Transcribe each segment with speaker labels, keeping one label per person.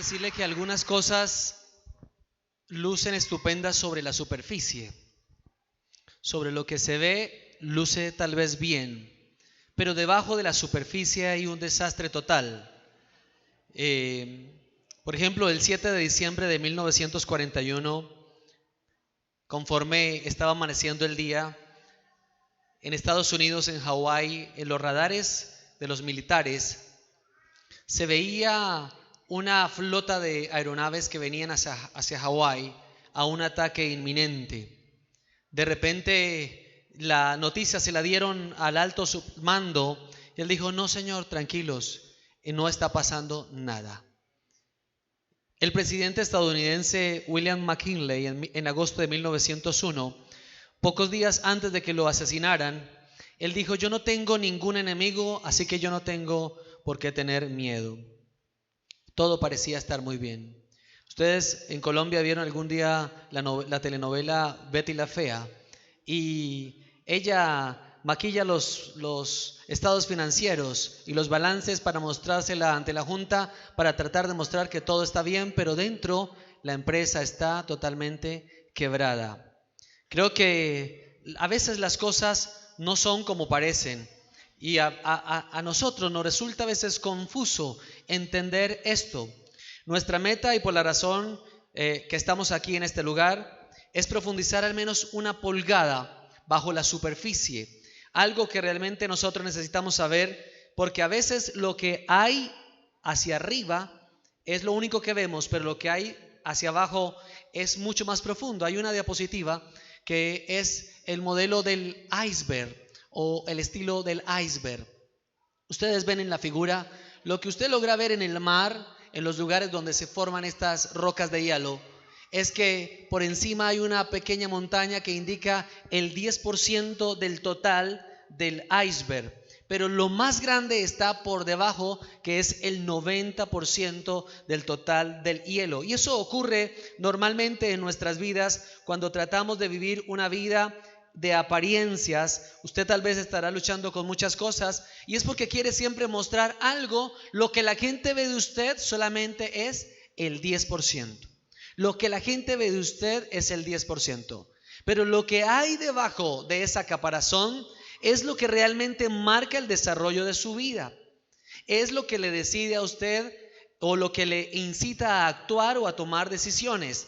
Speaker 1: decirle que algunas cosas lucen estupendas sobre la superficie. Sobre lo que se ve, luce tal vez bien, pero debajo de la superficie hay un desastre total. Por ejemplo, el 7 de diciembre de 1941, conforme estaba amaneciendo el día, en Estados Unidos, en Hawái, en los radares de los militares, se veía una flota de aeronaves que venían hacia Hawái a un ataque inminente. De repente la noticia se la dieron al alto mando y él dijo: no, señor, tranquilos, no está pasando nada. El presidente estadounidense William McKinley en agosto de 1901, pocos días antes de que lo asesinaran, él dijo: yo no tengo ningún enemigo, así que yo no tengo por qué tener miedo. Todo parecía estar muy bien. Ustedes en Colombia vieron algún día la telenovela Betty la Fea, y ella maquilla los estados financieros y los balances para mostrársela ante la junta, para tratar de mostrar que todo está bien, pero dentro la empresa está totalmente quebrada. Creo que a veces las cosas no son como parecen, y a nosotros nos resulta a veces confuso entender esto. Nuestra meta, y por la razón que estamos aquí en este lugar, es profundizar al menos una pulgada bajo la superficie, algo que realmente nosotros necesitamos saber, porque a veces lo que hay hacia arriba es lo único que vemos, pero lo que hay hacia abajo es mucho más profundo. Hay una diapositiva que es el modelo del iceberg o el estilo del iceberg. Ustedes ven en la figura lo que usted logra ver en el mar, en los lugares donde se forman estas rocas de hielo, es que por encima hay una pequeña montaña que indica el 10% del total del iceberg, pero lo más grande está por debajo, que es el 90% del total del hielo. Y eso ocurre normalmente en nuestras vidas cuando tratamos de vivir una vida de apariencias. Usted tal vez estará luchando con muchas cosas, y es porque quiere siempre mostrar algo. Lo que la gente ve de usted solamente es el 10%. Lo que la gente ve de usted es el 10%. Pero lo que hay debajo de esa caparazón es lo que realmente marca el desarrollo de su vida. Es lo que le decide a usted, o lo que le incita a actuar o a tomar decisiones.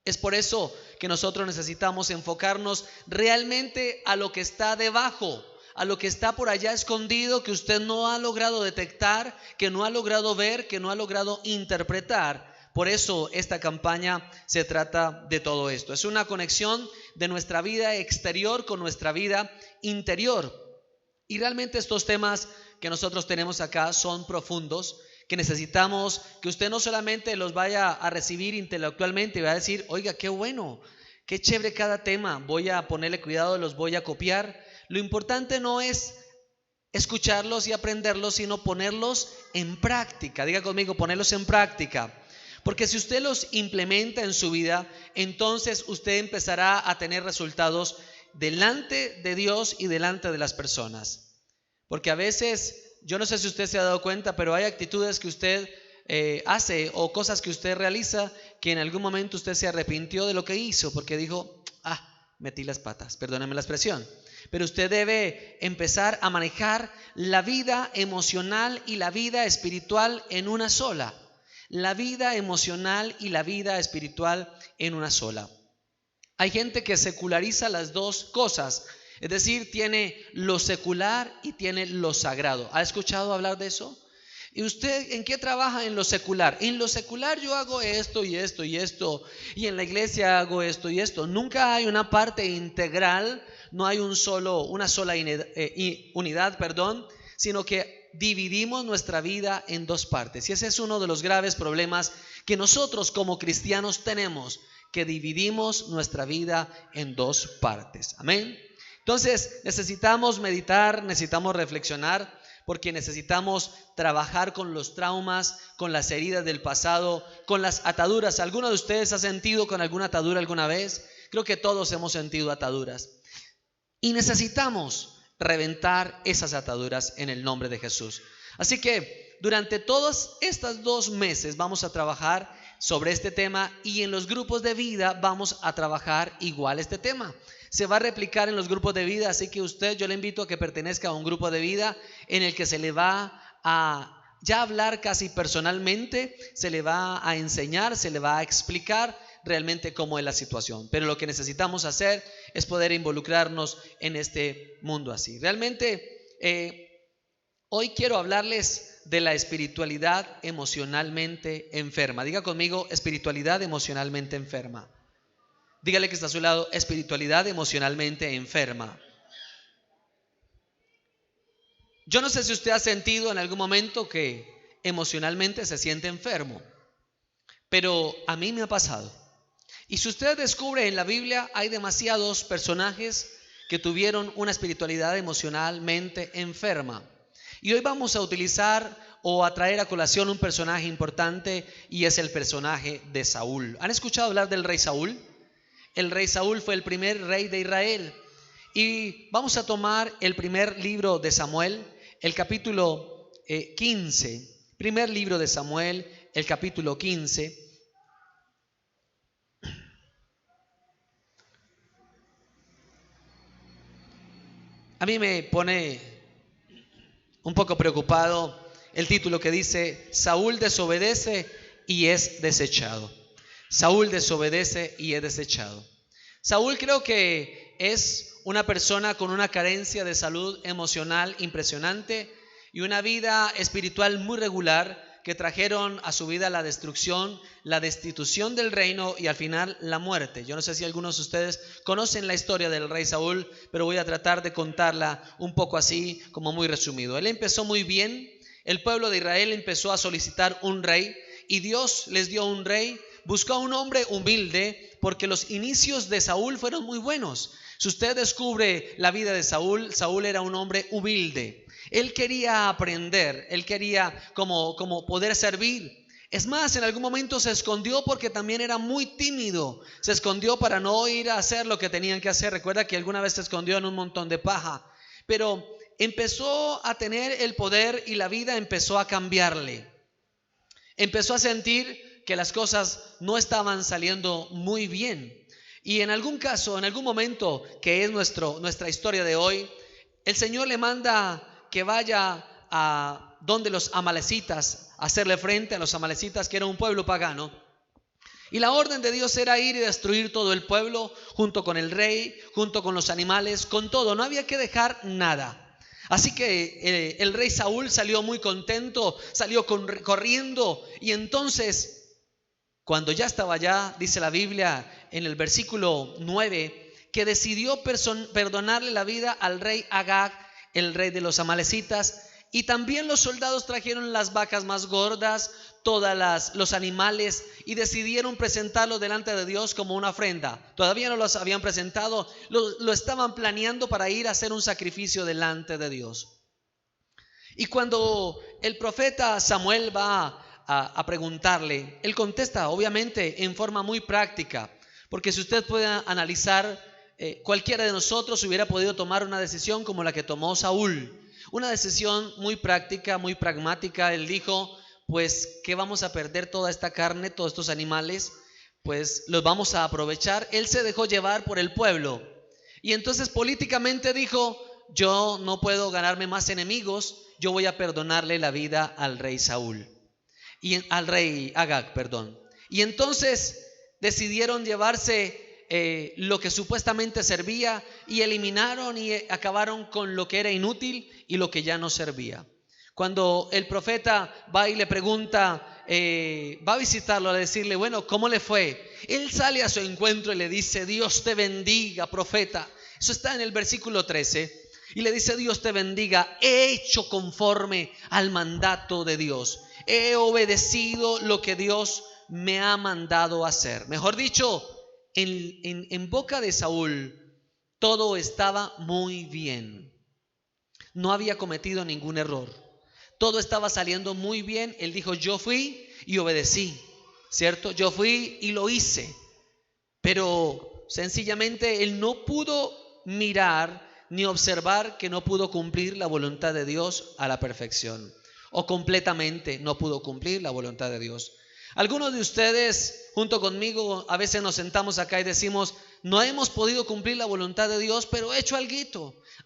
Speaker 1: Es por eso que nosotros necesitamos enfocarnos realmente a lo que está debajo, a lo que está por allá escondido, que usted no ha logrado detectar, que no ha logrado ver, que no ha logrado interpretar. Por eso esta campaña se trata de todo esto. Es una conexión de nuestra vida exterior con nuestra vida interior. Y realmente estos temas que nosotros tenemos acá son profundos, que necesitamos que usted no solamente los vaya a recibir intelectualmente y va a decir: oiga, qué bueno, qué chévere cada tema, voy a ponerle cuidado, los voy a copiar. Lo importante no es escucharlos y aprenderlos, sino ponerlos en práctica. Diga conmigo: ponerlos en práctica. Porque si usted los implementa en su vida, entonces usted empezará a tener resultados delante de Dios y delante de las personas. Porque a veces, yo no sé si usted se ha dado cuenta, pero hay actitudes que usted hace o cosas que usted realiza que en algún momento usted se arrepintió de lo que hizo, porque dijo: metí las patas, perdóneme la expresión. Pero usted debe empezar a manejar la vida emocional y la vida espiritual en una sola. La vida emocional y la vida espiritual en una sola. Hay gente que seculariza las dos cosas, es decir, tiene lo secular y tiene lo sagrado. ¿Ha escuchado hablar de eso? ¿Y usted en qué trabaja en lo secular? En lo secular yo hago esto y esto y esto, y en la iglesia hago esto y esto. Nunca hay una parte integral, no hay una sola unidad, sino que dividimos nuestra vida en dos partes. Y ese es uno de los graves problemas que nosotros como cristianos tenemos, que dividimos nuestra vida en dos partes. Amén. Entonces necesitamos meditar, necesitamos reflexionar, porque necesitamos trabajar con los traumas, con las heridas del pasado, con las ataduras. ¿Alguno de ustedes ha sentido con alguna atadura alguna vez? Creo que todos hemos sentido ataduras. Y necesitamos reventar esas ataduras en el nombre de Jesús. Así que durante todos estos 2 meses vamos a trabajar sobre este tema y en los grupos de vida vamos a trabajar igual este tema. Se va a replicar en los grupos de vida, así que yo le invito a que pertenezca a un grupo de vida en el que se le va a ya hablar casi personalmente, se le va a enseñar, se le va a explicar realmente cómo es la situación. Pero lo que necesitamos hacer es poder involucrarnos en este mundo así. Realmente hoy quiero hablarles de la espiritualidad emocionalmente enferma. Diga conmigo, espiritualidad emocionalmente enferma. Dígale que está a su lado, espiritualidad emocionalmente enferma. Yo no sé si usted ha sentido en algún momento que emocionalmente se siente enfermo, pero a mí me ha pasado. Y si usted descubre en la Biblia, hay demasiados personajes que tuvieron una espiritualidad emocionalmente enferma. Y hoy vamos a utilizar o a traer a colación un personaje importante y es el personaje de Saúl. ¿Han escuchado hablar del rey Saúl? El rey Saúl fue el primer rey de Israel. Y vamos a tomar el primer libro de Samuel, el capítulo 15. Primer libro de Samuel, el capítulo 15. A mí me pone un poco preocupado el título que dice: Saúl desobedece y es desechado. Saúl desobedece y es desechado. Saúl creo que es una persona con una carencia de salud emocional impresionante y una vida espiritual muy regular que trajeron a su vida la destrucción, la destitución del reino y al final la muerte. Yo no sé si algunos de ustedes conocen la historia del rey Saúl, pero voy a tratar de contarla un poco así, como muy resumido. Él empezó muy bien, el pueblo de Israel empezó a solicitar un rey y Dios les dio un rey. Buscó a un hombre humilde porque los inicios de Saúl fueron muy buenos. Si usted descubre la vida de Saúl, Saúl era un hombre humilde. Él quería aprender, él quería como poder servir. Es más, en algún momento se escondió porque también era muy tímido. Se escondió para no ir a hacer lo que tenían que hacer. Recuerda que alguna vez se escondió en un montón de paja. Pero empezó a tener el poder y la vida empezó a cambiarle. Empezó a sentir que las cosas no estaban saliendo muy bien. Y en algún caso, en algún momento, que es nuestra historia de hoy, el Señor le manda que vaya a donde los amalecitas, a hacerle frente a los amalecitas, que era un pueblo pagano. Y la orden de Dios era ir y destruir todo el pueblo, junto con el rey, junto con los animales, con todo. No había que dejar nada. Así que el rey Saúl salió muy contento, salió corriendo y entonces, cuando ya estaba allá, dice la Biblia en el versículo 9, que decidió perdonarle la vida al rey Agag, el rey de los amalecitas, y también los soldados trajeron las vacas más gordas, los animales, y decidieron presentarlo delante de Dios como una ofrenda. Todavía no los habían presentado, lo estaban planeando para ir a hacer un sacrificio delante de Dios. Y cuando el profeta Samuel va a preguntarle, él contesta obviamente en forma muy práctica, porque si usted puede analizar, cualquiera de nosotros hubiera podido tomar una decisión como la que tomó Saúl, una decisión muy práctica, muy pragmática. Él dijo, pues que vamos a perder toda esta carne, todos estos animales, pues los vamos a aprovechar. Él se dejó llevar por el pueblo y entonces políticamente dijo, yo no puedo ganarme más enemigos, yo voy a perdonarle la vida al rey Saúl. Al rey Agag, perdón. Y entonces decidieron llevarse lo que supuestamente servía y eliminaron y acabaron con lo que era inútil y lo que ya no servía. Cuando el profeta va y le pregunta, va a visitarlo, a decirle, bueno, ¿cómo le fue? Él sale a su encuentro y le dice, Dios te bendiga, profeta. Eso está en el versículo 13. Y le dice, Dios te bendiga, he hecho conforme al mandato de Dios. He obedecido lo que Dios me ha mandado hacer. Mejor dicho, en boca de Saúl todo estaba muy bien. No había cometido ningún error. Todo estaba saliendo muy bien. Él dijo, yo fui y obedecí, ¿cierto? Yo fui y lo hice. Pero sencillamente él no pudo mirar ni observar que no pudo cumplir la voluntad de Dios a la perfección. o completamente no pudo cumplir la voluntad de Dios. Algunos de ustedes, junto conmigo, a veces nos sentamos acá y decimos, no hemos podido cumplir la voluntad de Dios, pero he hecho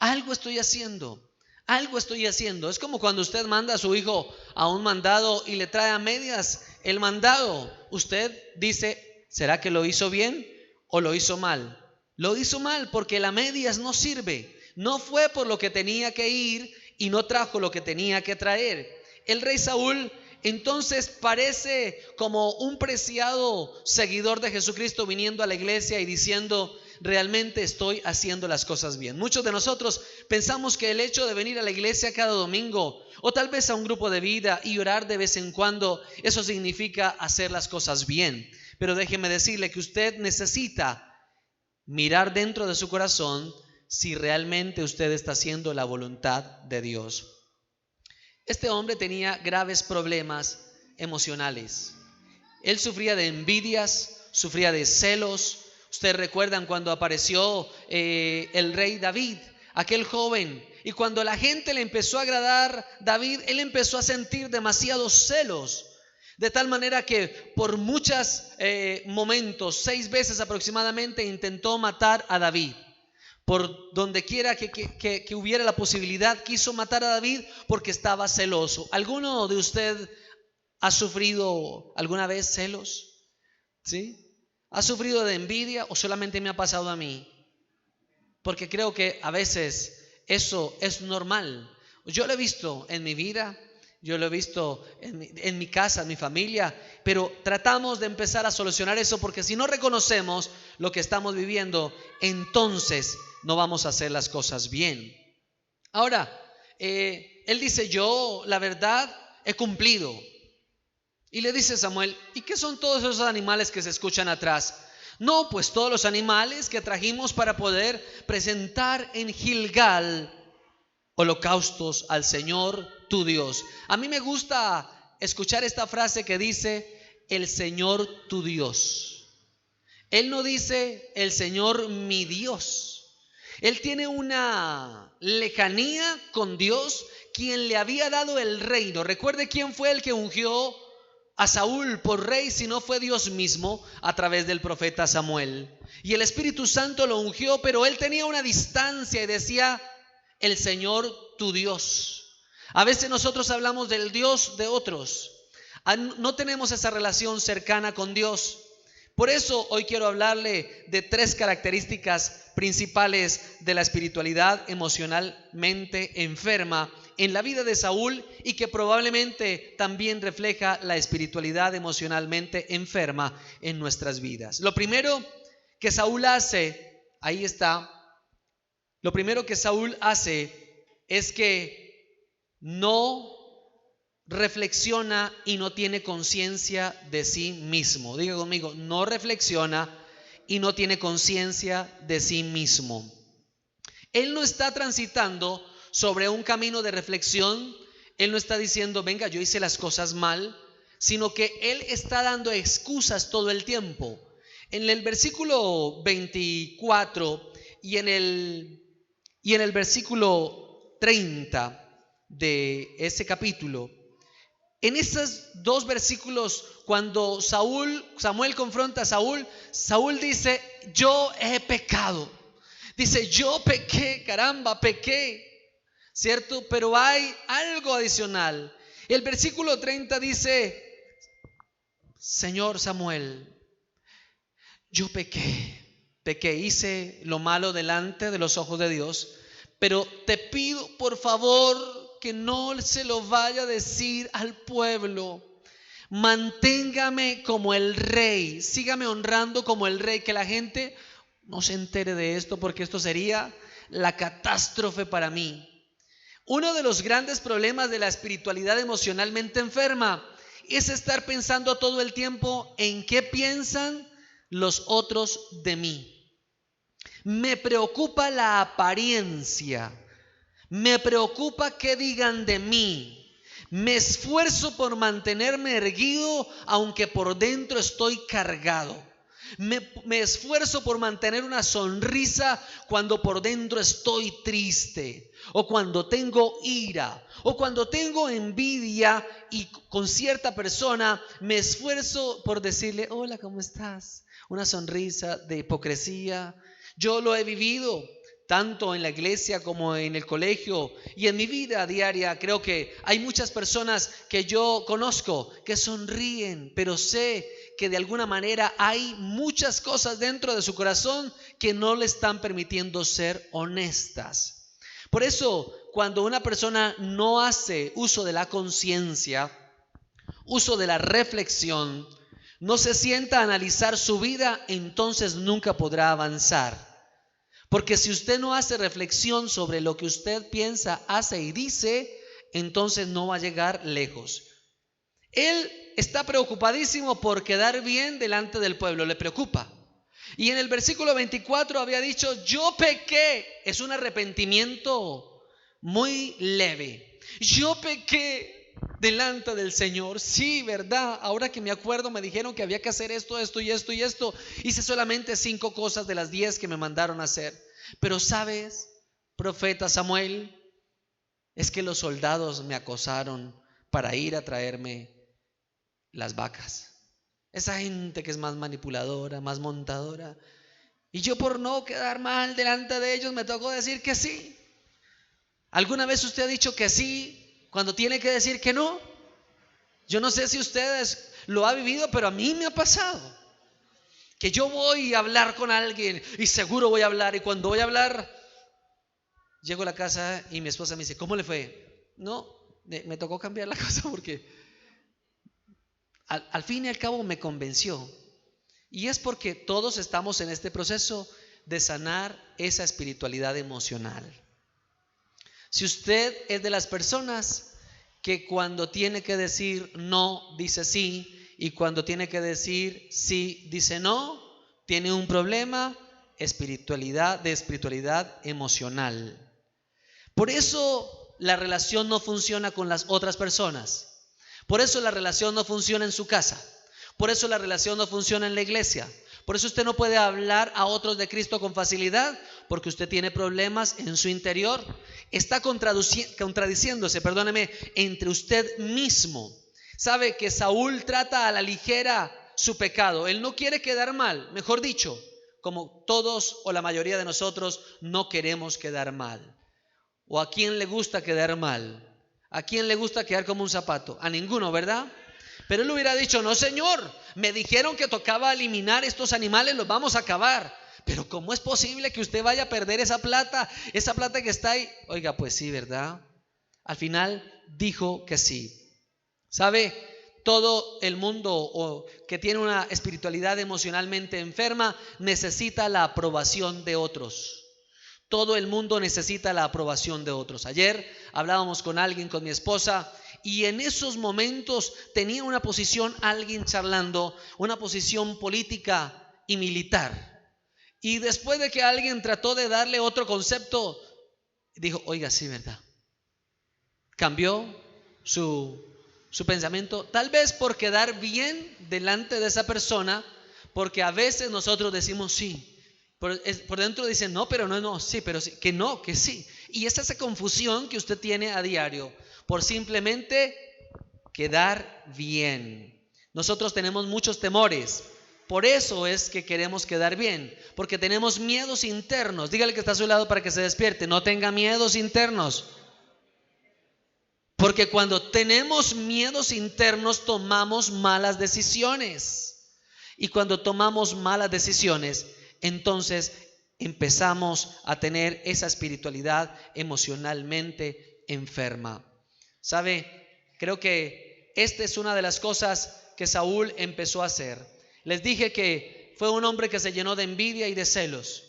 Speaker 1: algo estoy haciendo. Algo estoy haciendo. Es como cuando usted manda a su hijo a un mandado y le trae a medias el mandado. Usted dice, ¿será que lo hizo bien o lo hizo mal? Lo hizo mal porque la medias no sirve. No fue por lo que tenía que ir y no trajo lo que tenía que traer. El rey Saúl entonces parece como un preciado seguidor de Jesucristo viniendo a la iglesia y diciendo, realmente estoy haciendo las cosas bien. Muchos de nosotros pensamos que el hecho de venir a la iglesia cada domingo o tal vez a un grupo de vida y orar de vez en cuando, eso significa hacer las cosas bien. Pero déjeme decirle que usted necesita mirar dentro de su corazón si realmente usted está haciendo la voluntad de Dios. Este hombre tenía graves problemas emocionales. Él sufría de envidias, sufría de celos. Ustedes recuerdan cuando apareció el rey David, aquel joven, y cuando la gente le empezó a agradar David, él empezó a sentir demasiados celos, de tal manera que por muchos momentos, 6 veces aproximadamente, intentó matar a David. Por donde quiera que hubiera la posibilidad, quiso matar a David porque estaba celoso. ¿Alguno de usted ha sufrido alguna vez celos? ¿Sí? ¿Ha sufrido de envidia o solamente me ha pasado a mí? Porque creo que a veces eso es normal. Yo lo he visto en mi vida, yo lo he visto en mi casa, en mi familia, pero tratamos de empezar a solucionar eso porque si no reconocemos lo que estamos viviendo, entonces no vamos a hacer las cosas bien. Ahora, él dice, yo la verdad he cumplido. Y le dice Samuel, ¿y qué son todos esos animales que se escuchan atrás? No, pues todos los animales que trajimos para poder presentar en Gilgal holocaustos al Señor tu Dios. A mí me gusta escuchar esta frase que dice, el Señor tu Dios. Él no dice, el Señor mi Dios. Él tiene una lejanía con Dios, quien le había dado el reino. Recuerde quién fue el que ungió a Saúl por rey, si no fue Dios mismo a través del profeta Samuel. Y el Espíritu Santo lo ungió, pero él tenía una distancia y decía, el Señor tu Dios. A veces nosotros hablamos del Dios de otros. No tenemos esa relación cercana con Dios. Por eso hoy quiero hablarle de 3 características principales de la espiritualidad emocionalmente enferma en la vida de Saúl y que probablemente también refleja la espiritualidad emocionalmente enferma en nuestras vidas. Lo primero que Saúl hace, ahí está, lo primero que Saúl hace es que no reflexiona y no tiene conciencia de sí mismo. Diga conmigo, no reflexiona y no tiene conciencia de sí mismo. Él no está transitando sobre un camino de reflexión. Él no está diciendo, venga, yo hice las cosas mal, sino que él está dando excusas todo el tiempo. En el versículo 24 y en el versículo 30 de ese capítulo, en esos 2 versículos, cuando Samuel confronta a Saúl, Saúl dice, yo he pecado. Dice, yo pequé, caramba, pequé, ¿cierto? Pero hay algo adicional. El versículo 30 dice, Señor Samuel, yo pequé, hice lo malo delante de los ojos de Dios, pero te pido por favor que no se lo vaya a decir al pueblo. Manténgame como el rey, sígame honrando como el rey, que la gente no se entere de esto porque esto sería la catástrofe para mí. Uno de los grandes problemas de la espiritualidad emocionalmente enferma es estar pensando todo el tiempo en qué piensan los otros de mí. Me preocupa la apariencia. Me preocupa qué digan de mí. Me esfuerzo por mantenerme erguido, aunque por dentro estoy cargado. Me esfuerzo por mantener una sonrisa cuando por dentro estoy triste, o cuando tengo ira, o cuando tengo envidia y con cierta persona me esfuerzo por decirle, hola, ¿cómo estás? Una sonrisa de hipocresía. Yo lo he vivido tanto en la iglesia como en el colegio y en mi vida diaria. Creo que hay muchas personas que yo conozco que sonríen, pero sé que de alguna manera hay muchas cosas dentro de su corazón que no le están permitiendo ser honestas. Por eso, cuando una persona no hace uso de la conciencia, uso de la reflexión, no se sienta a analizar su vida, entonces nunca podrá avanzar. Porque si usted no hace reflexión sobre lo que usted piensa, hace y dice, entonces no va a llegar lejos. Él está preocupadísimo por quedar bien delante del pueblo, le preocupa. Y en el versículo 24 había dicho, yo pequé. Es un arrepentimiento muy leve. Yo pequé delante del Señor. Sí, ¿verdad? Ahora que me acuerdo me dijeron que había que hacer esto, esto y esto y esto. Hice solamente 5 cosas de las 10 que me mandaron a hacer. Pero ¿sabes, profeta Samuel? Es que los soldados me acosaron para ir a traerme las vacas. Esa gente que es más manipuladora, más montadora. Y yo por no quedar mal delante de ellos me tocó decir que sí. ¿Alguna vez usted ha dicho que sí cuando tiene que decir que no? Yo no sé si ustedes lo han vivido, pero a mí me ha pasado. Que yo voy a hablar con alguien y seguro voy a hablar. Y cuando voy a hablar, llego a la casa y mi esposa me dice, ¿cómo le fue? No, me tocó cambiar la cosa porque al fin y al cabo me convenció. Y es porque todos estamos en este proceso de sanar esa espiritualidad emocional. Si usted es de las personas que cuando tiene que decir no, dice sí, y cuando tiene que decir sí, dice no, tiene un problema de espiritualidad emocional. Por eso la relación no funciona con las otras personas. Por eso la relación no funciona en su casa. Por eso la relación no funciona en la iglesia. Por eso usted no puede hablar a otros de Cristo con facilidad, porque usted tiene problemas en su interior. Está contradiciéndose, entre usted mismo. Sabe que Saúl trata a la ligera su pecado. Él no quiere quedar mal, mejor dicho, como todos o la mayoría de nosotros no queremos quedar mal. ¿O a quién le gusta quedar mal? ¿A quién le gusta quedar como un zapato? A ninguno, ¿verdad? Pero él hubiera dicho, no señor, me dijeron que tocaba eliminar estos animales, los vamos a acabar. Pero ¿cómo es posible que usted vaya a perder esa plata que está ahí? Oiga, pues sí, ¿verdad? Al final dijo que sí. ¿Sabe? Todo el mundo que tiene una espiritualidad emocionalmente enferma necesita la aprobación de otros. Todo el mundo necesita la aprobación de otros. Ayer hablábamos con alguien, con mi esposa, y en esos momentos tenía una posición, alguien charlando, una posición política y militar. Y después de que alguien trató de darle otro concepto, dijo, oiga, sí, ¿verdad? Cambió su pensamiento, tal vez por quedar bien delante de esa persona, porque a veces nosotros decimos sí. Por dentro dicen no, pero no, sí, pero sí, que no, que sí. Y es esa confusión que usted tiene a diario por simplemente quedar bien. Nosotros tenemos muchos temores. Por eso es que queremos quedar bien, porque tenemos miedos internos. Dígale que está a su lado para que se despierte. No tenga miedos internos. Porque cuando tenemos miedos internos tomamos malas decisiones. Y cuando tomamos malas decisiones, entonces empezamos a tener esa espiritualidad emocionalmente enferma. ¿Sabe? Creo que esta es una de las cosas que Saúl empezó a hacer. Les dije que fue un hombre que se llenó de envidia y de celos,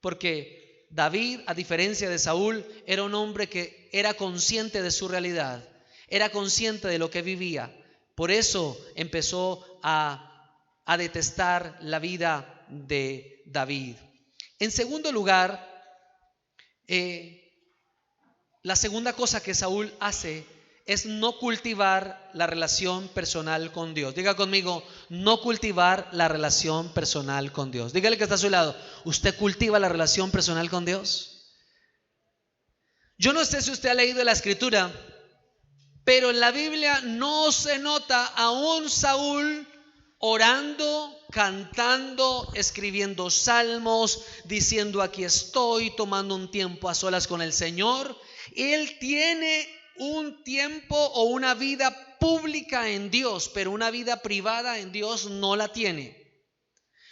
Speaker 1: porque David, a diferencia de Saúl, era un hombre que era consciente de su realidad, era consciente de lo que vivía. Por eso empezó a detestar la vida de David. En segundo lugar, la segunda cosa que Saúl hace es no cultivar la relación personal con Dios. Diga conmigo, no cultivar la relación personal con Dios. Dígale que está a su lado, ¿usted cultiva la relación personal con Dios? Yo no sé si usted ha leído la Escritura, pero en la Biblia no se nota a un Saúl orando, cantando, escribiendo salmos, diciendo aquí estoy, tomando un tiempo a solas con el Señor. Él tiene un tiempo o una vida pública en Dios, pero una vida privada en Dios no la tiene.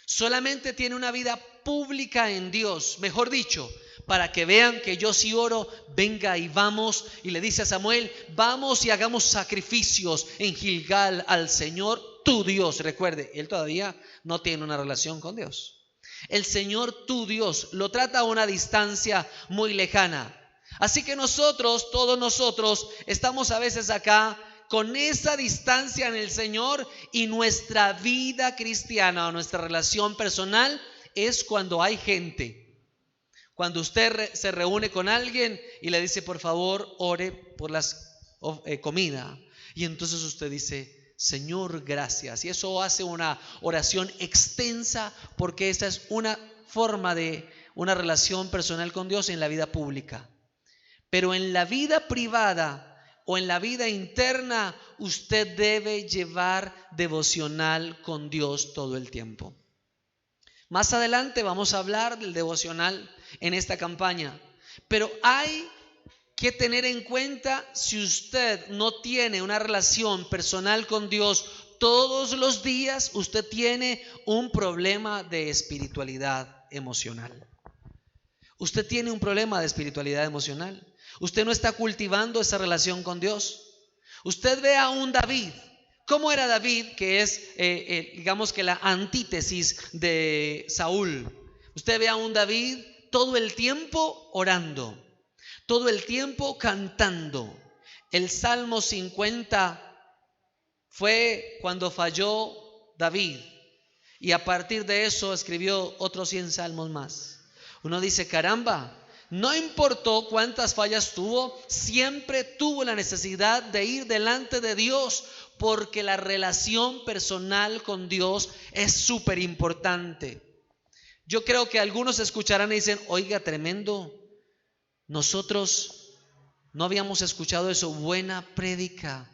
Speaker 1: Solamente tiene una vida pública en Dios, mejor dicho, para que vean que yo sí oro, venga y vamos. Y le dice a Samuel, vamos y hagamos sacrificios en Gilgal al Señor tu Dios. Recuerde, él todavía no tiene una relación con Dios. El Señor tu Dios lo trata a una distancia muy lejana. Así que nosotros, todos nosotros, estamos a veces acá con esa distancia en el Señor, y nuestra vida cristiana o nuestra relación personal es cuando hay gente. Cuando usted se reúne con alguien y le dice, por favor, ore por las comida. Y entonces usted dice, Señor, gracias. Y eso hace una oración extensa, porque esa es una forma de una relación personal con Dios en la vida pública. Pero en la vida privada o en la vida interna, usted debe llevar devocional con Dios todo el tiempo. Más adelante vamos a hablar del devocional en esta campaña, pero hay que tener en cuenta, si usted no tiene una relación personal con Dios todos los días, usted tiene un problema de espiritualidad emocional. Usted tiene un problema de espiritualidad emocional. Usted no está cultivando esa relación con Dios. Usted ve a un David. ¿Cómo era David? Que es, digamos que la antítesis de Saúl. Usted ve a un David todo el tiempo orando, todo el tiempo cantando. El Salmo 50 fue cuando falló David, y a partir de eso escribió otros 100 salmos más. Uno dice, caramba, no importó cuántas fallas tuvo, siempre tuvo la necesidad de ir delante de Dios, porque la relación personal con Dios es súper importante. Yo creo que algunos escucharán y dicen, oiga, tremendo, nosotros no habíamos escuchado eso, buena prédica.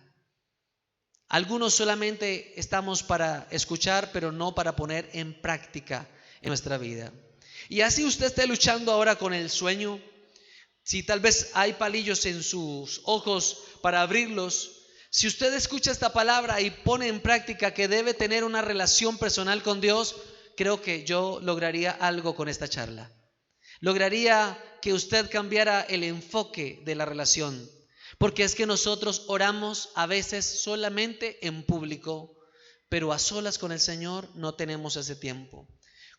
Speaker 1: Algunos solamente estamos para escuchar, pero no para poner en práctica en nuestra vida. Y así usted esté luchando ahora con el sueño, si tal vez hay palillos en sus ojos para abrirlos, si usted escucha esta palabra y pone en práctica que debe tener una relación personal con Dios, creo que yo lograría algo con esta charla. Lograría que usted cambiara el enfoque de la relación, porque es que nosotros oramos a veces solamente en público, pero a solas con el Señor no tenemos ese tiempo.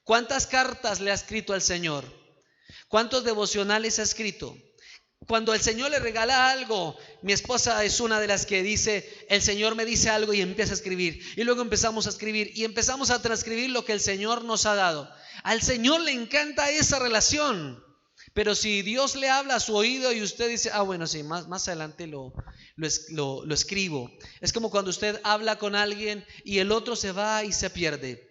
Speaker 1: ¿Cuántas cartas le ha escrito al Señor? ¿Cuántos devocionales ha escrito? Cuando el Señor le regala algo, mi esposa es una de las que dice, el Señor me dice algo y empieza a escribir. Y luego empezamos a escribir y empezamos a transcribir lo que el Señor nos ha dado. Al Señor le encanta esa relación. Pero si Dios le habla a su oído y usted dice, bueno, sí, más adelante lo escribo. Es como cuando usted habla con alguien y el otro se va y se pierde.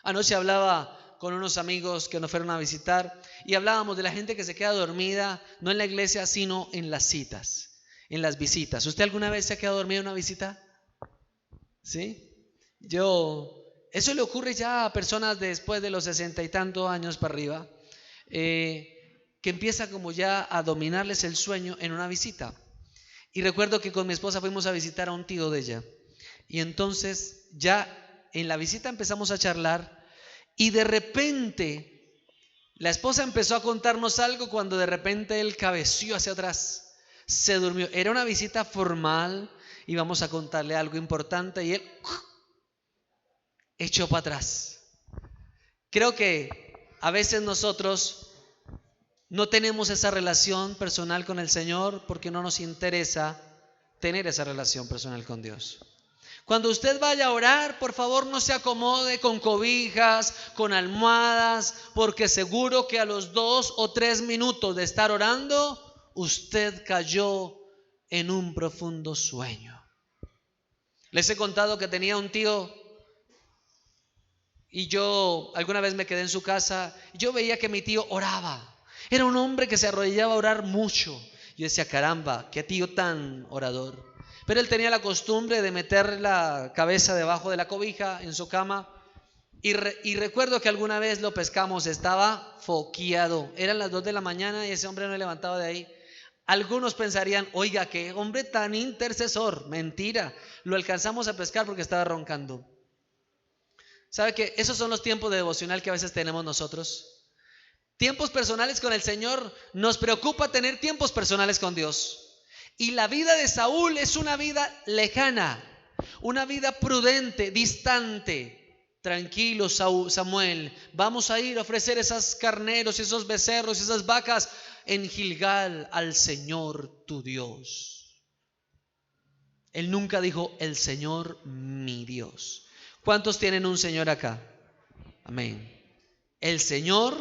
Speaker 1: Anoche hablaba con unos amigos que nos fueron a visitar y hablábamos de la gente que se queda dormida, no en la iglesia, sino en las citas, en las visitas. ¿Usted alguna vez se ha quedado dormido en una visita? ¿Sí? Eso le ocurre ya a personas después de los 60 y tantos años para arriba, que empieza como ya a dominarles el sueño en una visita. Y recuerdo que con mi esposa fuimos a visitar a un tío de ella, y entonces ya en la visita empezamos a charlar, y de repente la esposa empezó a contarnos algo cuando de repente él cabeció hacia atrás, se durmió. Era una visita formal, íbamos a contarle algo importante y él echó para atrás. Creo que a veces nosotros no tenemos esa relación personal con el Señor porque no nos interesa tener esa relación personal con Dios. Cuando usted vaya a orar, por favor no se acomode con cobijas, con almohadas, porque seguro que a los 2 o 3 minutos de estar orando, usted cayó en un profundo sueño. Les he contado que tenía un tío y yo alguna vez me quedé en su casa. Yo veía que mi tío oraba. Era un hombre que se arrodillaba a orar mucho. Yo decía, caramba, qué tío tan orador. Pero él tenía la costumbre de meter la cabeza debajo de la cobija en su cama. Y recuerdo que alguna vez lo pescamos, estaba foqueado. Eran las 2 de la mañana y ese hombre no se levantaba de ahí. Algunos pensarían, oiga, qué hombre tan intercesor. Mentira, lo alcanzamos a pescar porque estaba roncando. ¿Sabe que esos son los tiempos de devocional que a veces tenemos nosotros? Tiempos personales con el Señor. Nos preocupa tener tiempos personales con Dios. Y la vida de Saúl es una vida lejana, una vida prudente, distante. Tranquilo, Samuel, vamos a ir a ofrecer esos carneros, esos becerros, esas vacas en Gilgal al Señor tu Dios. Él nunca dijo el Señor mi Dios. ¿Cuántos tienen un Señor acá? Amén. El Señor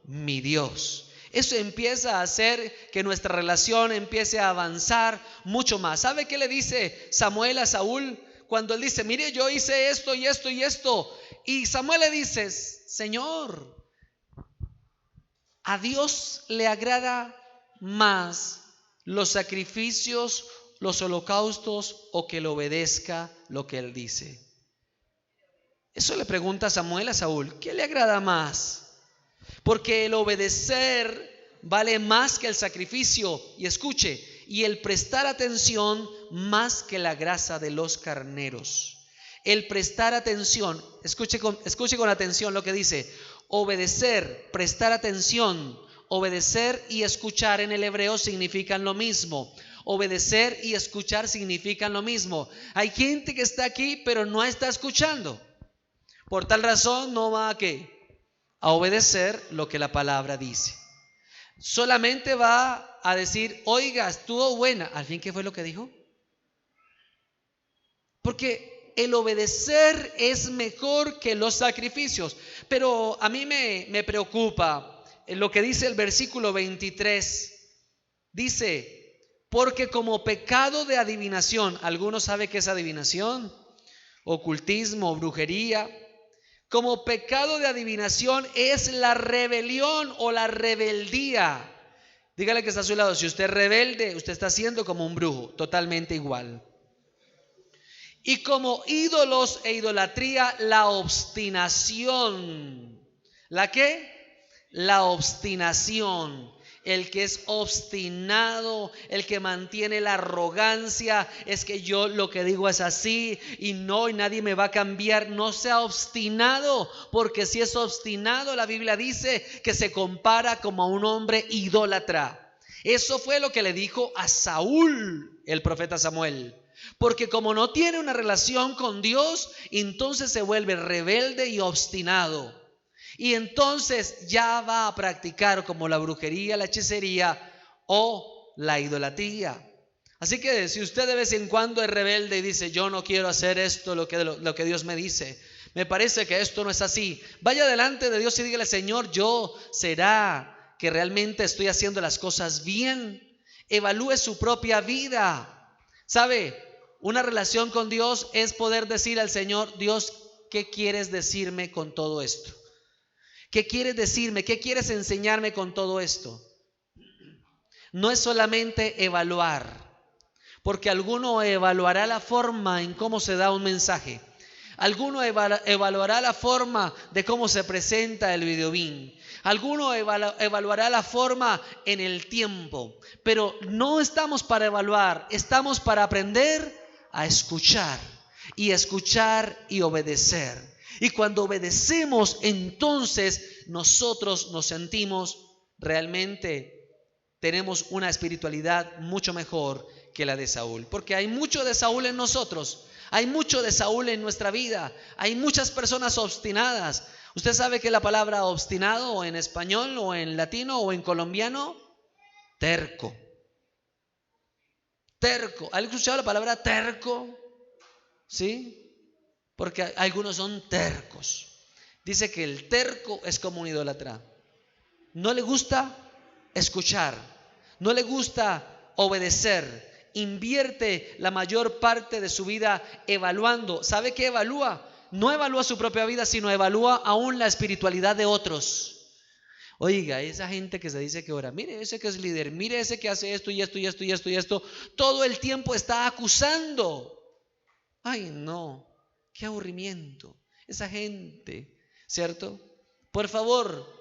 Speaker 1: mi Dios. Eso empieza a hacer que nuestra relación empiece a avanzar mucho más. ¿Sabe qué le dice Samuel a Saúl? Cuando él dice, mire, yo hice esto y esto y esto. Y Samuel le dice, Señor, a Dios le agrada más los sacrificios, los holocaustos o que le obedezca lo que él dice. Eso le pregunta Samuel a Saúl, ¿qué le agrada más? Porque el obedecer vale más que el sacrificio. Y escuche, y el prestar atención más que la grasa de los carneros. El prestar atención, escuche con atención lo que dice. Obedecer, prestar atención, obedecer y escuchar en el hebreo significan lo mismo. Obedecer y escuchar significan lo mismo. Hay gente que está aquí pero no está escuchando. Por tal razón no va a obedecer lo que la palabra dice. Solamente va a decir, oiga, estuvo buena. ¿Al fin qué fue lo que dijo? Porque el obedecer es mejor que los sacrificios. Pero a mí me preocupa lo que dice el versículo 23. Dice, porque como pecado de adivinación, ¿alguno sabe qué es adivinación? Ocultismo, brujería. Como pecado de adivinación es la rebelión o la rebeldía. Dígale que está a su lado, si usted es rebelde, usted está siendo como un brujo, totalmente igual. Y como ídolos e idolatría, la obstinación. ¿La qué? La obstinación. El que es obstinado, el que mantiene la arrogancia, es que yo lo que digo es así y nadie me va a cambiar. No sea obstinado, porque si es obstinado, la Biblia dice que se compara como a un hombre idólatra. Eso fue lo que le dijo a Saúl el profeta Samuel. Porque como no tiene una relación con Dios, entonces se vuelve rebelde y obstinado. Y entonces ya va a practicar como la brujería, la hechicería o la idolatría. Así que si usted de vez en cuando es rebelde y dice, yo no quiero hacer esto, lo que Dios me dice, me parece que esto no es así, vaya delante de Dios y dígale, Señor, ¿será que realmente estoy haciendo las cosas bien? Evalúe su propia vida. ¿Sabe? Una relación con Dios es poder decir al Señor, Dios, ¿qué quieres decirme con todo esto? ¿Qué quieres decirme? ¿Qué quieres enseñarme con todo esto? No es solamente evaluar, porque alguno evaluará la forma en cómo se da un mensaje. Alguno evaluará la forma de cómo se presenta el videobin. Alguno evaluará la forma en el tiempo. Pero no estamos para evaluar, estamos para aprender a escuchar y obedecer. Y cuando obedecemos, entonces nosotros nos sentimos realmente, tenemos una espiritualidad mucho mejor que la de Saúl. Porque hay mucho de Saúl en nosotros, hay mucho de Saúl en nuestra vida, hay muchas personas obstinadas. ¿Usted sabe que la palabra obstinado o en español o en latino o en colombiano? Terco. Terco. ¿Ha escuchado la palabra terco? ¿Sí? Porque algunos son tercos. Dice que el terco es como un idólatra. No le gusta escuchar, no le gusta obedecer. invierte la mayor parte de su vida evaluando. ¿Sabe qué evalúa? No evalúa su propia vida, sino evalúa aún la espiritualidad de otros. Oiga, esa gente que se dice que ora, mire ese que es líder, mire ese que hace esto y esto y esto y esto y esto, todo el tiempo está acusando. Ay, no, qué aburrimiento. Esa gente, ¿cierto? Por favor,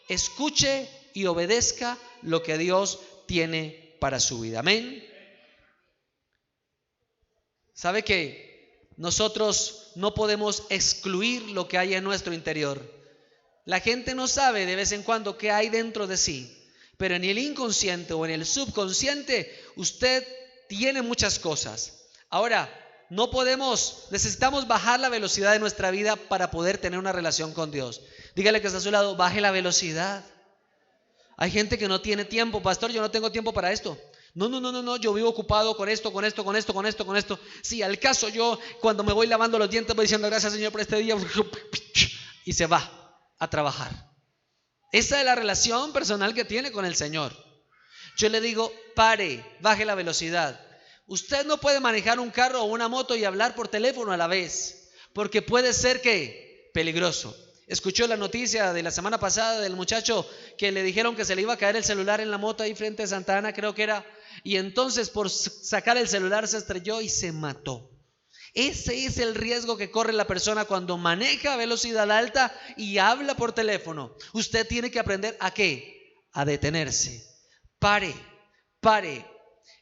Speaker 1: escuche y obedezca lo que Dios tiene para su vida. Amén. ¿Sabe qué? Nosotros no podemos excluir lo que hay en nuestro interior. La gente no sabe de vez en cuando qué hay dentro de sí, pero en el inconsciente o en el subconsciente usted tiene muchas cosas. Ahora, necesitamos bajar la velocidad de nuestra vida para poder tener una relación con Dios. Dígale que está a su lado, baje la velocidad. Hay gente que no tiene tiempo. Pastor, yo no tengo tiempo para esto. No, yo vivo ocupado con esto. Sí, al caso yo cuando me voy lavando los dientes voy diciendo gracias Señor por este día y se va a trabajar. Esa es la relación personal que tiene con el Señor. Yo le digo, pare, baje la velocidad. Usted no puede manejar un carro o una moto y hablar por teléfono a la vez, porque puede ser que peligroso. Escuchó la noticia de la semana pasada del muchacho que le dijeron que se le iba a caer el celular en la moto ahí frente a Santa Ana, creo que era, y entonces por sacar el celular se estrelló y se mató. Ese es el riesgo que corre la persona cuando maneja a velocidad alta y habla por teléfono. Usted tiene que aprender ¿a qué? A detenerse. Pare.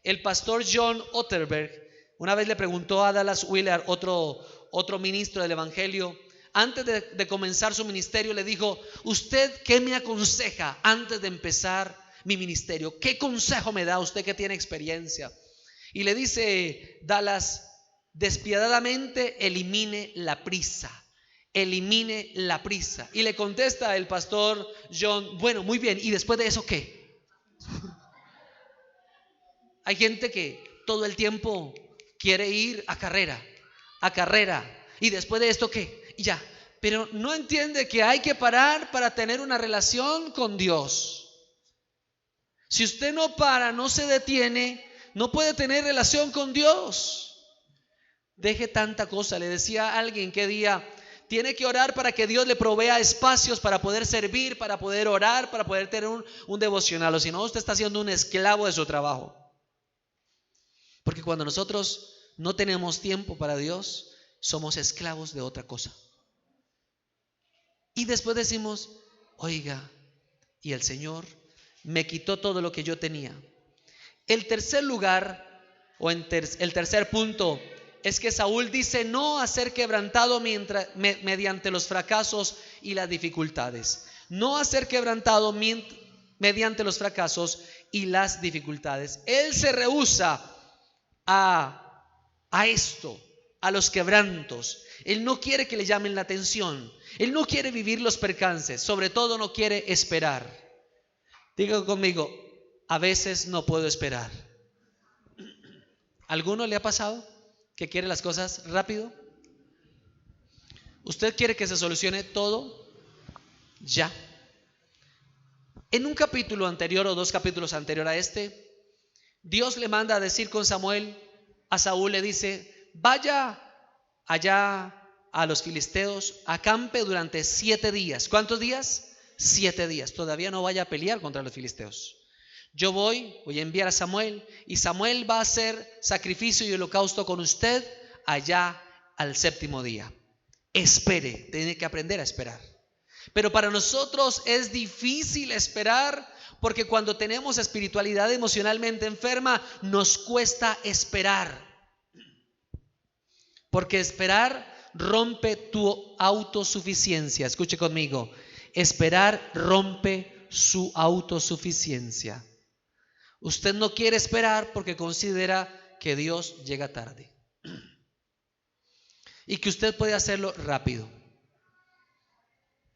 Speaker 1: El pastor John Otterberg una vez le preguntó a Dallas Willard, otro ministro del evangelio, antes de comenzar su ministerio, le dijo: ¿usted qué me aconseja antes de empezar mi ministerio? ¿Qué consejo me da usted que tiene experiencia? Y le dice Dallas: despiadadamente elimine la prisa. Elimine la prisa. Y le contesta el pastor John: bueno, muy bien, ¿y después de eso qué? Hay gente que todo el tiempo quiere ir a carrera, y después de esto qué, y ya, pero no entiende que hay que parar para tener una relación con Dios. Si usted no para, no se detiene, no puede tener relación con Dios. Deje tanta cosa. Le decía a alguien que día tiene que orar para que Dios le provea espacios para poder servir, para poder orar, para poder tener un devocional, o si no, usted está siendo un esclavo de su trabajo. Porque cuando nosotros no tenemos tiempo para Dios, somos esclavos de otra cosa. Y después decimos: oiga, y el Señor me quitó todo lo que yo tenía. El tercer lugar, el tercer punto, es que Saúl dice no a ser quebrantado mediante los fracasos y las dificultades. No a ser quebrantado mediante los fracasos y las dificultades. Él se rehúsa a esto, a los quebrantos. Él no quiere que le llamen la atención. Él no quiere vivir los percances. Sobre todo no quiere esperar. Diga conmigo: a veces no puedo esperar. ¿Alguno le ha pasado que quiere las cosas rápido? ¿Usted quiere que se solucione todo ya? En un capítulo anterior o 2 capítulos anterior a este, Dios le manda a decir con Samuel, a Saúl le dice: vaya allá a los filisteos, acampe durante 7 días. ¿Cuántos días? 7 días. Todavía no vaya a pelear contra los filisteos. Yo voy a enviar a Samuel, y Samuel va a hacer sacrificio y holocausto con usted allá al 7º día. Espere, tiene que aprender a esperar. Pero para nosotros es difícil esperar, porque cuando tenemos espiritualidad emocionalmente enferma, nos cuesta esperar. Porque esperar rompe tu autosuficiencia. Escuche conmigo: esperar rompe su autosuficiencia. Usted no quiere esperar porque considera que Dios llega tarde y que usted puede hacerlo rápido.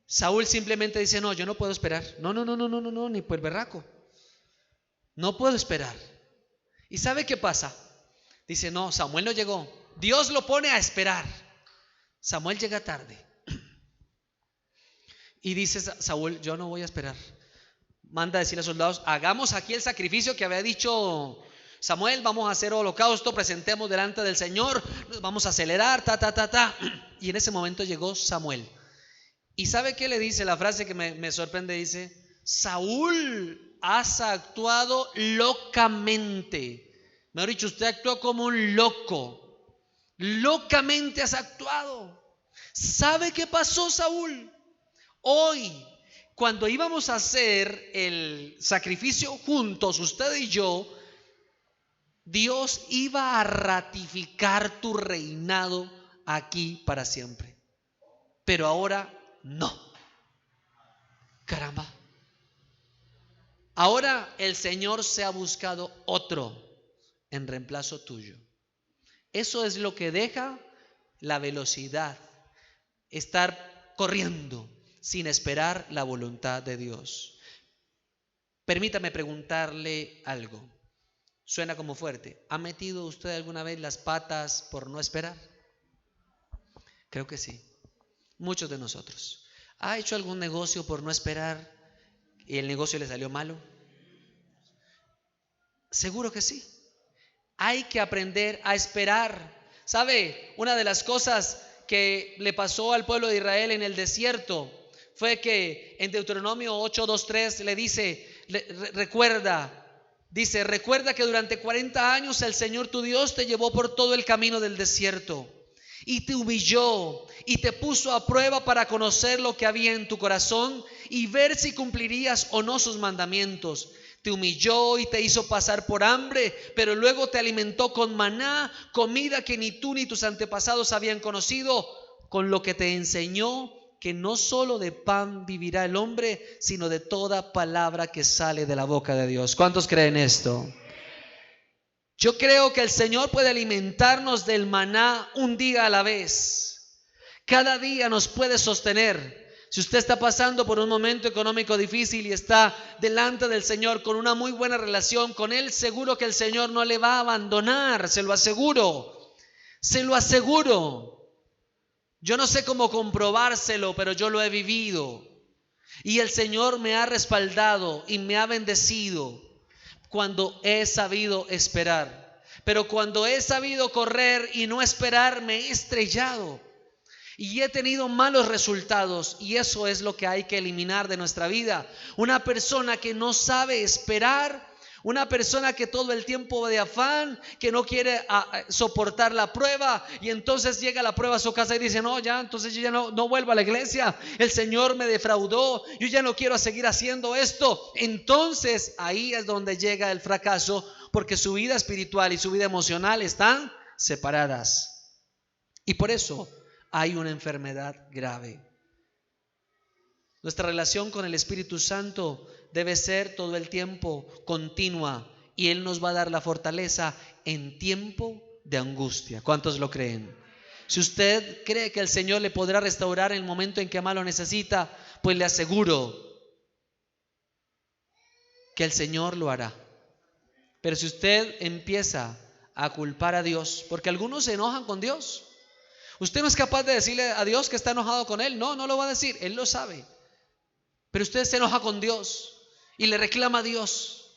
Speaker 1: Saúl simplemente dice: no, yo no puedo esperar. No, ni por el berraco. No puedo esperar. ¿Y sabe qué pasa? Dice: no, Samuel no llegó. Dios lo pone a esperar. Samuel llega tarde. Y dice Saúl: yo no voy a esperar. Manda a decir a los soldados: hagamos aquí el sacrificio que había dicho Samuel, vamos a hacer holocausto, presentemos delante del Señor, vamos a acelerar, Y en ese momento llegó Samuel. ¿Y sabe qué le dice? La frase que me sorprende, dice: Saúl, has actuado locamente. Mejor dicho, usted actuó como un loco. Locamente has actuado. ¿Sabe qué pasó, Saúl? Hoy, cuando íbamos a hacer el sacrificio juntos, usted y yo, Dios iba a ratificar tu reinado aquí para siempre. Pero ahora no. Caramba. Ahora el Señor se ha buscado otro en reemplazo tuyo. Eso es lo que deja la velocidad. Estar corriendo sin esperar la voluntad de Dios. Permítame preguntarle algo. Suena como fuerte. ¿Ha metido usted alguna vez las patas por no esperar? Creo que sí. Muchos de nosotros. ¿Ha hecho algún negocio por no esperar y el negocio le salió malo? Seguro que sí. Hay que aprender a esperar. ¿Sabe? Una de las cosas que le pasó al pueblo de Israel en el desierto fue que en Deuteronomio 8:2-3 le dice, recuerda que durante 40 años el Señor tu Dios te llevó por todo el camino del desierto y te humilló y te puso a prueba para conocer lo que había en tu corazón y ver si cumplirías o no sus mandamientos. Te humilló y te hizo pasar por hambre, pero luego te alimentó con maná, comida que ni tú ni tus antepasados habían conocido, con lo que te enseñó que no solo de pan vivirá el hombre, sino de toda palabra que sale de la boca de Dios. ¿Cuántos creen esto? Yo creo que el Señor puede alimentarnos del maná un día a la vez. Cada día nos puede sostener. Si usted está pasando por un momento económico difícil y está delante del Señor con una muy buena relación con Él, seguro que el Señor no le va a abandonar, se lo aseguro. Se lo aseguro. Yo no sé cómo comprobárselo, pero yo lo he vivido. Y el Señor me ha respaldado y me ha bendecido cuando he sabido esperar. Pero cuando he sabido correr y no esperar, me he estrellado. Y he tenido malos resultados, y eso es lo que hay que eliminar de nuestra vida. Una persona que no sabe esperar, una persona que todo el tiempo va de afán, que no quiere soportar la prueba, y entonces llega la prueba a su casa y dice, no, ya, entonces yo ya no vuelvo a la iglesia, el Señor me defraudó, yo ya no quiero seguir haciendo esto. Entonces ahí es donde llega el fracaso, porque su vida espiritual y su vida emocional están separadas. Y por eso hay una enfermedad grave. Nuestra relación con el Espíritu Santo debe ser todo el tiempo continua, y Él nos va a dar la fortaleza en tiempo de angustia. ¿Cuántos lo creen? Si usted cree que el Señor le podrá restaurar en el momento en que más lo necesita, pues le aseguro que el Señor lo hará. Pero si usted empieza a culpar a Dios, porque algunos se enojan con Dios, usted no es capaz de decirle a Dios que está enojado con Él. No lo va a decir, Él lo sabe. Pero usted se enoja con Dios y le reclama a Dios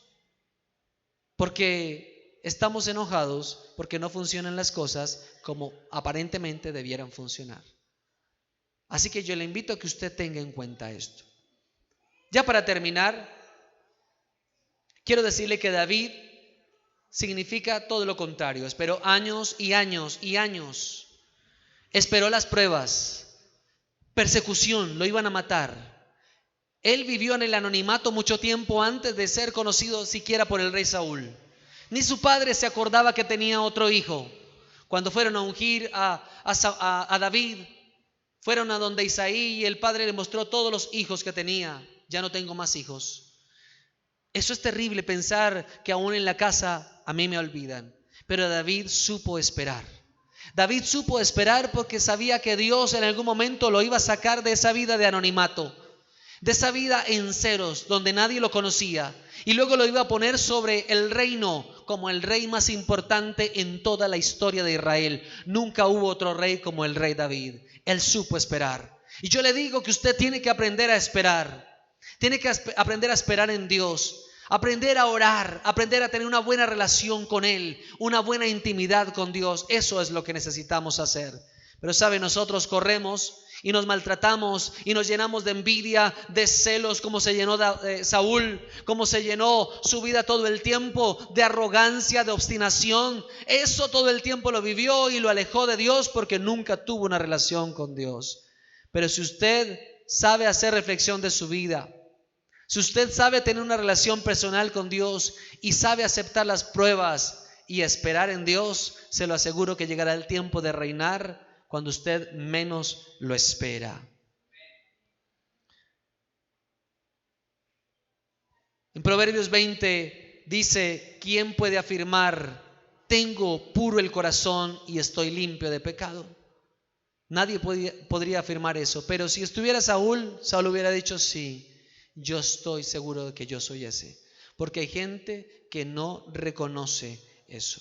Speaker 1: porque estamos enojados porque no funcionan las cosas como aparentemente debieran funcionar. Así que yo le invito a que usted tenga en cuenta esto. Ya para terminar, quiero decirle que David significa todo lo contrario. Esperó años y años y años. Esperó las pruebas, persecución, lo iban a matar. Él vivió en el anonimato mucho tiempo antes de ser conocido siquiera por el rey Saúl. Ni su padre se acordaba que tenía otro hijo. Cuando fueron a ungir a David, fueron a donde Isaí y el padre le mostró todos los hijos que tenía. Ya no tengo más hijos. Eso es terrible, pensar que aún en la casa a mí me olvidan. Pero David supo esperar. David supo esperar porque sabía que Dios en algún momento lo iba a sacar de esa vida de anonimato, de esa vida en ceros, donde nadie lo conocía, y luego lo iba a poner sobre el reino como el rey más importante en toda la historia de Israel. Nunca hubo otro rey como el rey David. Él supo esperar. Y yo le digo que usted tiene que aprender a esperar. Tiene que aprender a esperar en Dios. Aprender a orar, aprender a tener una buena relación con Él, una buena intimidad con Dios. Eso es lo que necesitamos hacer. Pero sabe, nosotros corremos y nos maltratamos y nos llenamos de envidia, de celos, como se llenó Saúl, como se llenó su vida todo el tiempo, de arrogancia, de obstinación. Eso todo el tiempo lo vivió y lo alejó de Dios porque nunca tuvo una relación con Dios. Pero si usted sabe hacer reflexión de su vida, si usted sabe tener una relación personal con Dios y sabe aceptar las pruebas y esperar en Dios, se lo aseguro que llegará el tiempo de reinar cuando usted menos lo espera. En Proverbios 20 dice: ¿quién puede afirmar, tengo puro el corazón y estoy limpio de pecado? Nadie podría afirmar eso. Pero si estuviera Saúl hubiera dicho: sí, yo estoy seguro de que yo soy ese. Porque hay gente que no reconoce eso.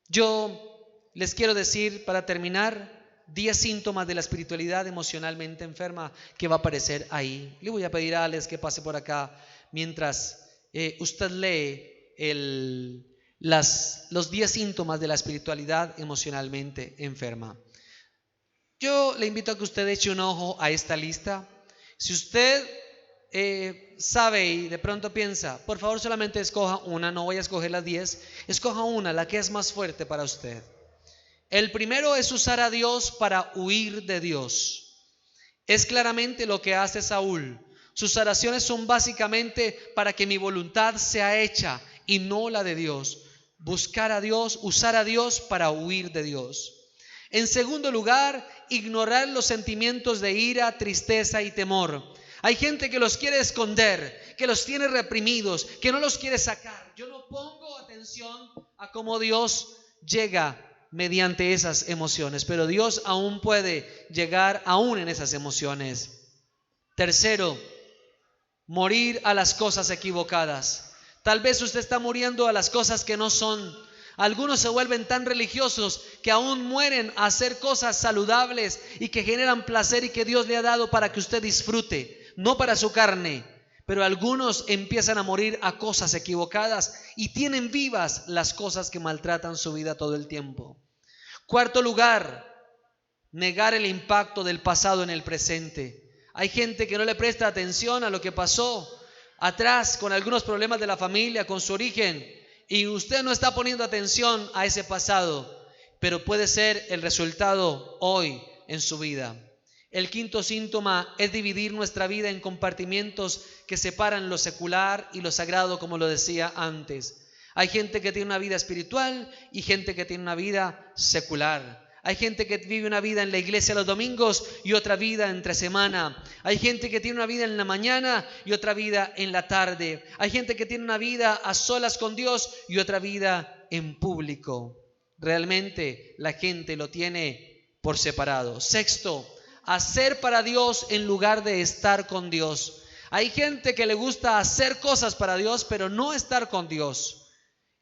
Speaker 1: Yo les quiero decir, para terminar, 10 síntomas de la espiritualidad emocionalmente enferma que va a aparecer ahí. Le voy a pedir a Alex que pase por acá mientras usted lee los 10 síntomas de la espiritualidad emocionalmente enferma. Yo le invito a que usted eche un ojo a esta lista. Si usted sabe y de pronto piensa, por favor solamente escoja una, no voy a escoger las 10, escoja una, la que es más fuerte para usted. El primero es usar a Dios para huir de Dios. Es claramente lo que hace Saúl. Sus oraciones son básicamente para que mi voluntad sea hecha y no la de Dios. Buscar a Dios, usar a Dios para huir de Dios. En segundo lugar, ignorar los sentimientos de ira, tristeza y temor. Hay gente que los quiere esconder, que los tiene reprimidos, que no los quiere sacar. Yo no pongo atención a cómo Dios llega mediante esas emociones, pero Dios aún puede llegar aún en esas emociones. Tercero, morir a las cosas equivocadas. Tal vez usted está muriendo a las cosas que no son. Algunos se vuelven tan religiosos que aún mueren a hacer cosas saludables y que generan placer y que Dios le ha dado para que usted disfrute, no para su carne. Pero algunos empiezan a morir a cosas equivocadas y tienen vivas las cosas que maltratan su vida todo el tiempo. Cuarto lugar, negar el impacto del pasado en el presente. Hay gente que no le presta atención a lo que pasó atrás con algunos problemas de la familia, con su origen, y usted no está poniendo atención a ese pasado, pero puede ser el resultado hoy en su vida. El quinto síntoma es dividir nuestra vida en compartimientos que separan lo secular y lo sagrado, como lo decía antes. Hay gente que tiene una vida espiritual y gente que tiene una vida secular. Hay gente que vive una vida en la iglesia los domingos y otra vida entre semana. Hay gente que tiene una vida en la mañana y otra vida en la tarde. Hay gente que tiene una vida a solas con Dios y otra vida en público. Realmente la gente lo tiene por separado. Sexto, hacer para Dios en lugar de estar con Dios. Hay gente que le gusta hacer cosas para Dios, pero no estar con Dios.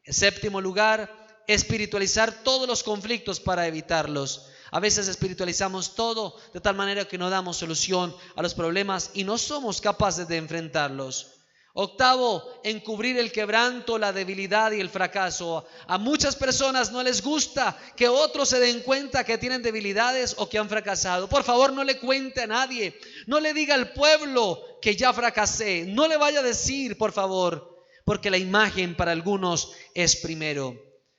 Speaker 1: En séptimo lugar, espiritualizar todos los conflictos para evitarlos. A veces espiritualizamos todo de tal manera que no damos solución a los problemas y no somos capaces de enfrentarlos. Octavo, encubrir el quebranto, la debilidad y el fracaso. A muchas personas no les gusta que otros se den cuenta que tienen debilidades o que han fracasado. Por favor, no le cuente a nadie. No le diga al pueblo que ya fracasé. No le vaya a decir, por favor, porque la imagen para algunos es primero.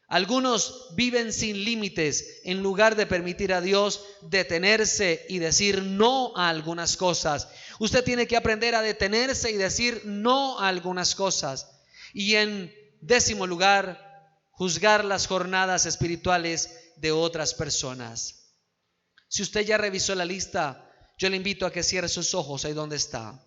Speaker 1: Algunos viven sin límites en lugar de permitir a Dios detenerse y decir no a algunas cosas. Usted tiene que aprender a detenerse y decir no a algunas cosas. Y en décimo lugar, juzgar las jornadas espirituales de otras personas. Si usted ya revisó la lista, yo le invito a que cierre sus ojos ahí donde está.